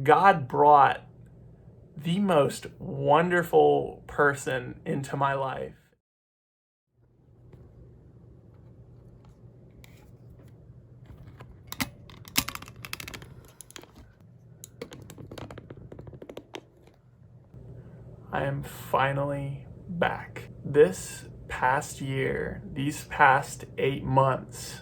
God brought the most wonderful person into my life. I am finally back. This past year, these past 8 months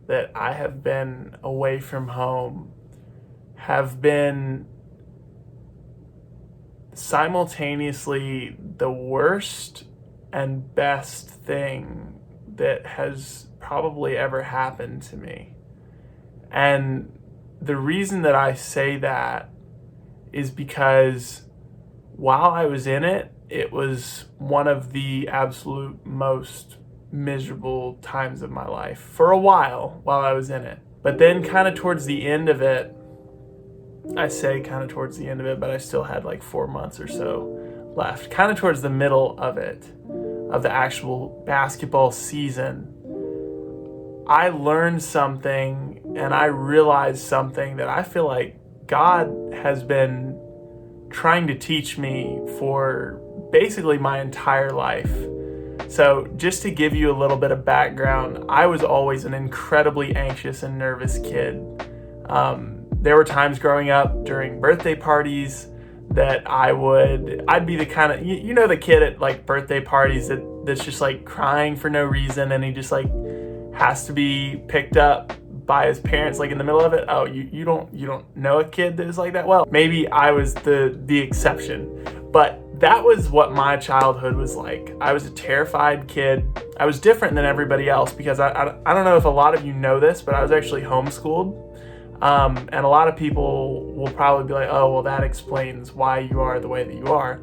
that I have been away from home have been simultaneously the worst and best thing that has probably ever happened to me. And the reason that I say that is because while I was in it, it was one of the absolute most miserable times of my life for a while I was in it. But then kind of towards the end of it, I say kind of towards the end of it, but I still had like 4 months or so left. Kind of towards the middle of it, of the actual basketball season, I learned something and I realized something that I feel like God has been trying to teach me for basically my entire life. So just to give you a little bit of background, I was always an incredibly anxious and nervous kid. There were times growing up during birthday parties that I'd be the kind of, you know, the kid at like birthday parties that's just like crying for no reason, and he just like has to be picked up by his parents like in the middle of it. Oh, you don't know a kid that is like that? Well, maybe I was the exception, but that was what my childhood was like. I was a terrified kid. I was different than everybody else because I don't know if a lot of you know this, but I was actually homeschooled. And a lot of people will probably be like, oh, well, that explains why you are the way that you are.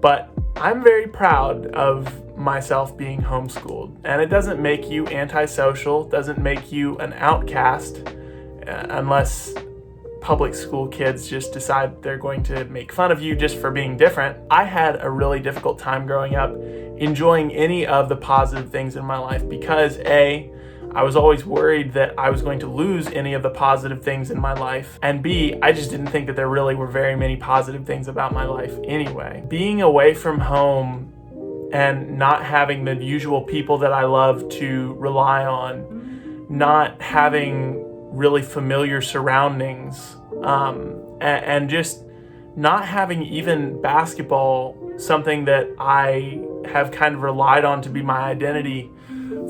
But I'm very proud of myself being homeschooled. And it doesn't make you antisocial, doesn't make you an outcast, unless public school kids just decide they're going to make fun of you just for being different. I had a really difficult time growing up enjoying any of the positive things in my life because A, I was always worried that I was going to lose any of the positive things in my life. And B, I just didn't think that there really were very many positive things about my life anyway. Being away from home and not having the usual people that I love to rely on, not having really familiar surroundings, and just not having even basketball, something that I have kind of relied on to be my identity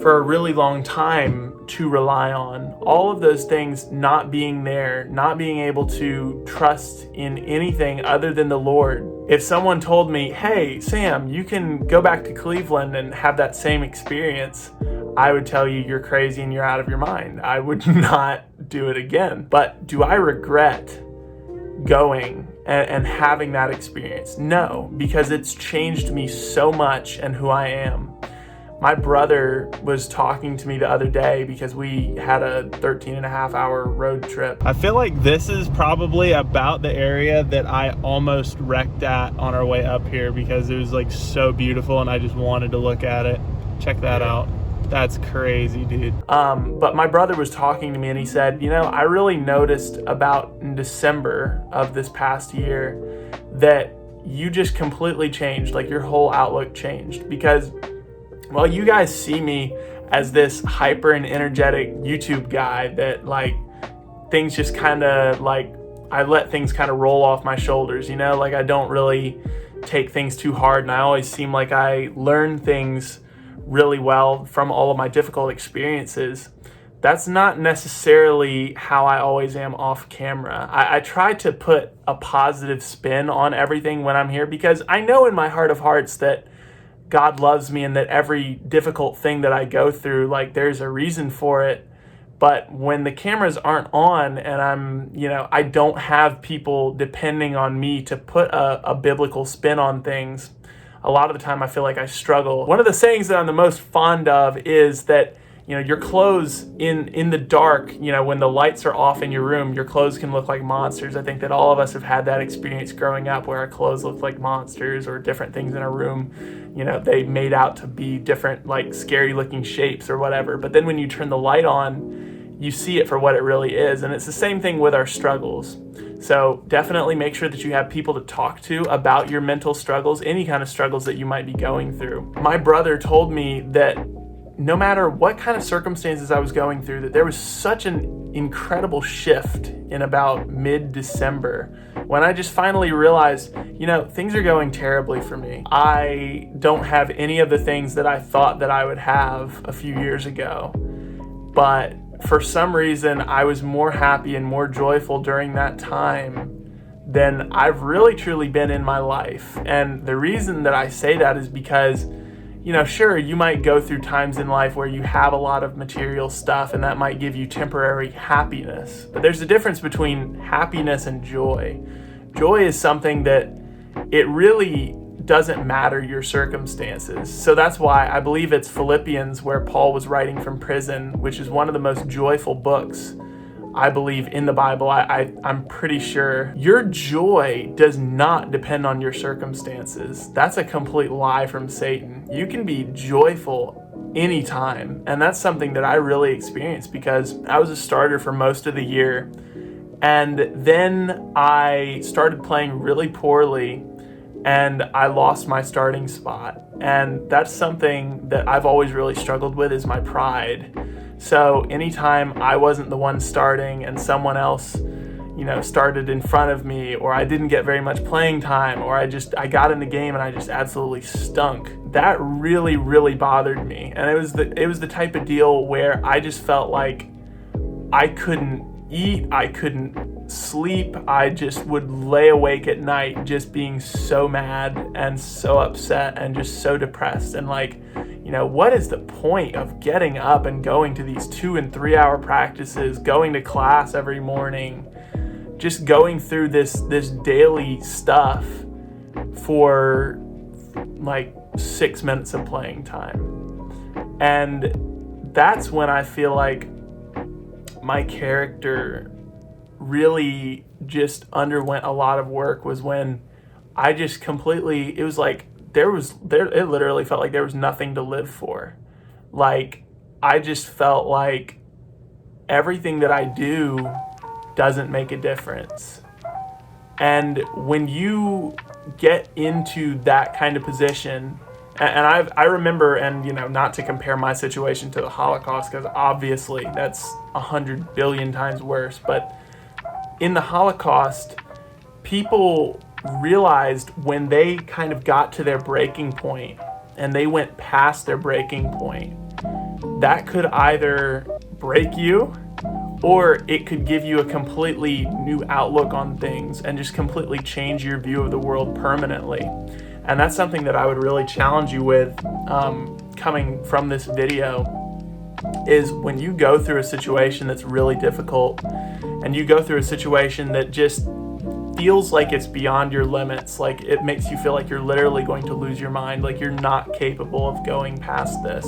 for a really long time to rely on. All of those things not being there, not being able to trust in anything other than the Lord. If someone told me, hey, Sam, you can go back to Cleveland and have that same experience, I would tell you you're crazy and you're out of your mind. I would not do it again. But do I regret going and having that experience? No, because it's changed me so much and who I am. My brother was talking to me the other day because we had a 13-and-a-half-hour road trip. I feel like this is probably about the area that I almost wrecked at on our way up here because it was like so beautiful and I just wanted to look at it. Check that out. That's crazy, dude. But my brother was talking to me and he said, you know, I really noticed about in December of this past year that you just completely changed, like your whole outlook changed because, well, you guys see me as this hyper and energetic YouTube guy that like things just kind of like, I let things kind of roll off my shoulders, you know, like I don't really take things too hard and I always seem like I learn things really well from all of my difficult experiences. That's not necessarily how I always am off camera. I try to put a positive spin on everything when I'm here because I know in my heart of hearts that God loves me and that every difficult thing that I go through, like there's a reason for it. But when the cameras aren't on and I don't have people depending on me to put a biblical spin on things, a lot of the time I feel like I struggle. One of the sayings that I'm the most fond of is that, you know, your clothes in the dark, you know, when the lights are off in your room, your clothes can look like monsters. I think that all of us have had that experience growing up where our clothes look like monsters or different things in our room. You know, they made out to be different, like scary looking shapes or whatever. But then when you turn the light on, you see it for what it really is. And it's the same thing with our struggles. So definitely make sure that you have people to talk to about your mental struggles, any kind of struggles that you might be going through. My brother told me that no matter what kind of circumstances I was going through, that there was such an incredible shift in about mid-December when I just finally realized, things are going terribly for me. I don't have any of the things that I thought that I would have a few years ago. But for some reason, I was more happy and more joyful during that time than I've really truly been in my life. And the reason that I say that is because, sure, you might go through times in life where you have a lot of material stuff and that might give you temporary happiness. But there's a difference between happiness and joy. Joy is something that it really doesn't matter your circumstances. So that's why I believe it's Philippians where Paul was writing from prison, which is one of the most joyful books, I believe, in the Bible. I'm pretty sure. Your joy does not depend on your circumstances. That's a complete lie from Satan. You can be joyful anytime. And that's something that I really experienced because I was a starter for most of the year. And then I started playing really poorly and I lost my starting spot. And that's something that I've always really struggled with, is my pride. So anytime I wasn't the one starting and someone else, started in front of me, or I didn't get very much playing time, or I got in the game and I just absolutely stunk, that really, really bothered me. And it was the type of deal where I just felt like I couldn't eat, I couldn't sleep. I just would lay awake at night just being so mad and so upset and just so depressed. And what is the point of getting up and going to these 2 and 3 hour practices, going to class every morning, just going through this daily stuff for 6 minutes of playing time? And that's when I feel like my character really just underwent a lot of work, was when I just completely, it was like it literally felt like there was nothing to live for. I just felt like everything that I do doesn't make a difference. And when you get into that kind of position, and I remember, and not to compare my situation to the Holocaust, because obviously that's 100 billion times worse, but in the Holocaust, people realized when they kind of got to their breaking point and they went past their breaking point, that could either break you or it could give you a completely new outlook on things and just completely change your view of the world permanently. And that's something that I would really challenge you with coming from this video, is when you go through a situation that's really difficult and you go through a situation that just feels like it's beyond your limits, like it makes you feel like you're literally going to lose your mind, like you're not capable of going past this,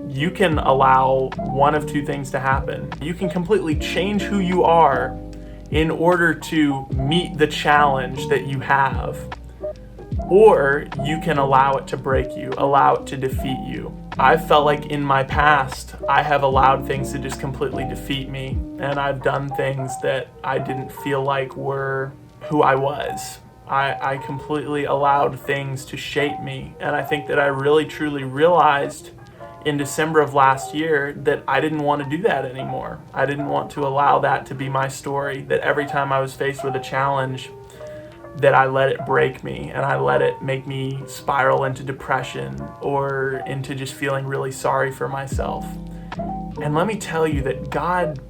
you can allow one of two things to happen. You can completely change who you are in order to meet the challenge that you have, or you can allow it to break you, allow it to defeat you. I felt like in my past, I have allowed things to just completely defeat me, and I've done things that I didn't feel like were who I was. I completely allowed things to shape me, and I think that I really truly realized in December of last year that I didn't want to do that anymore. I didn't want to allow that to be my story, that every time I was faced with a challenge, that I let it break me and I let it make me spiral into depression or into just feeling really sorry for myself. And let me tell you that God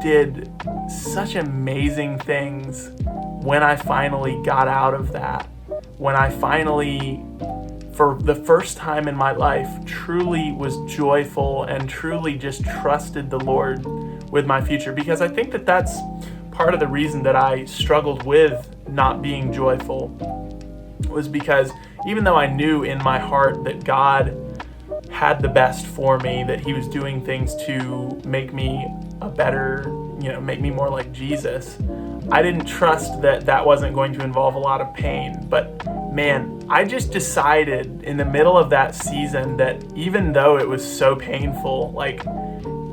did such amazing things when I finally got out of that. When I finally, for the first time in my life, truly was joyful and truly just trusted the Lord with my future. Because I think that that's part of the reason that I struggled with not being joyful, was because even though I knew in my heart that God had the best for me, that he was doing things to make me a better, make me more like Jesus, I didn't trust that that wasn't going to involve a lot of pain. But man, I just decided in the middle of that season that even though it was so painful,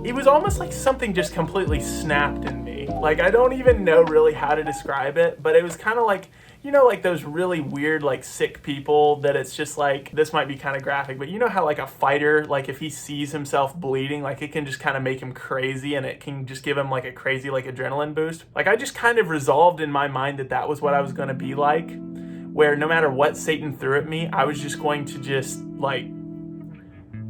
it was almost like something just completely snapped in me. Like, I don't even know really how to describe it, but it was kind of like, you know, like those really weird, like sick people that it's just like, this might be kind of graphic, but you know how like a fighter, like if he sees himself bleeding, like it can just kind of make him crazy and it can just give him like a crazy like adrenaline boost. Like I just kind of resolved in my mind that that was what I was going to be like, where no matter what Satan threw at me, I was just going to just like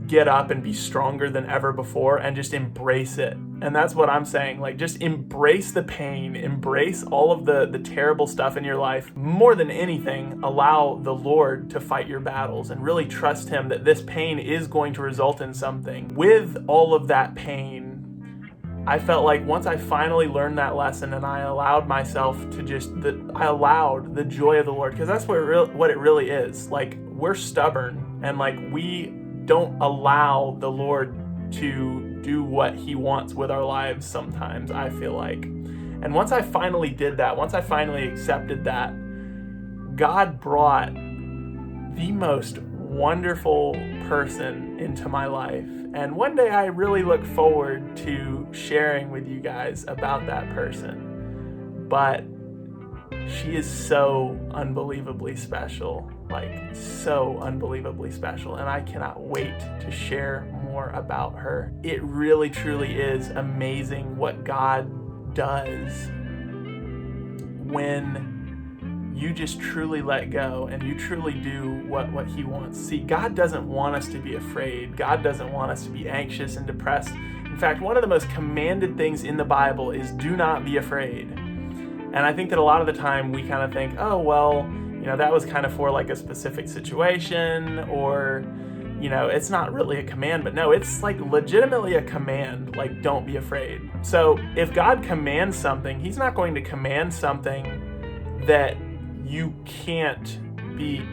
get up and be stronger than ever before and just embrace it. And that's what I'm saying. Like, just embrace the pain, embrace all of the terrible stuff in your life. More than anything, allow the Lord to fight your battles and really trust him that this pain is going to result in something. With all of that pain, I felt like once I finally learned that lesson and I allowed myself to I allowed the joy of the Lord, because that's what it really is. Like, we're stubborn and like we don't allow the Lord to do what he wants with our lives sometimes, I feel like. And once I finally did that, once I finally accepted that, God brought the most wonderful person into my life. And one day I really look forward to sharing with you guys about that person. But she is so unbelievably special, like so unbelievably special, and I cannot wait to share more about her. It really truly is amazing what God does when you just truly let go and you truly do what he wants. See, God doesn't want us to be afraid. God doesn't want us to be anxious and depressed. In fact, one of the most commanded things in the Bible is do not be afraid. And I think that a lot of the time we kind of think, oh, well, you know, that was kind of for like a specific situation, or, you know, it's not really a command. But no, it's like legitimately a command, like don't be afraid. So if God commands something, he's not going to command something that you can't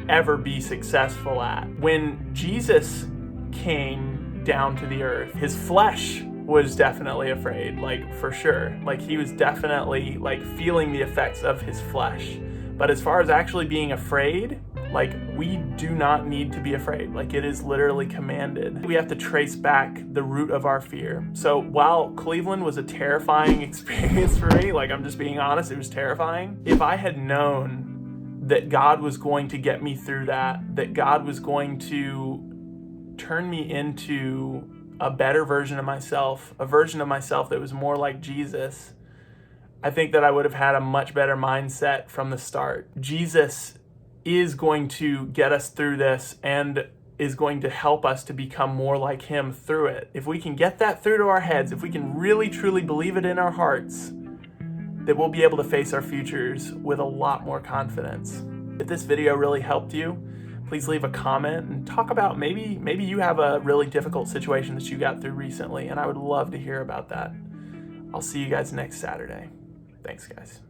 ever be successful at. When Jesus came down to the earth, his flesh was definitely afraid, like for sure. Like he was definitely like feeling the effects of his flesh. But as far as actually being afraid, like we do not need to be afraid. Like it is literally commanded. We have to trace back the root of our fear. So while Cleveland was a terrifying experience for me, like I'm just being honest, it was terrifying. If I had known that God was going to get me through that God was going to turn me into a better version of myself, a version of myself that was more like Jesus, I think that I would have had a much better mindset from the start. Jesus is going to get us through this and is going to help us to become more like him through it. If we can get that through to our heads, if we can really truly believe it in our hearts, that we'll be able to face our futures with a lot more confidence. If this video really helped you, please leave a comment and talk about maybe you have a really difficult situation that you got through recently, and I would love to hear about that. I'll see you guys next Saturday. Thanks, guys.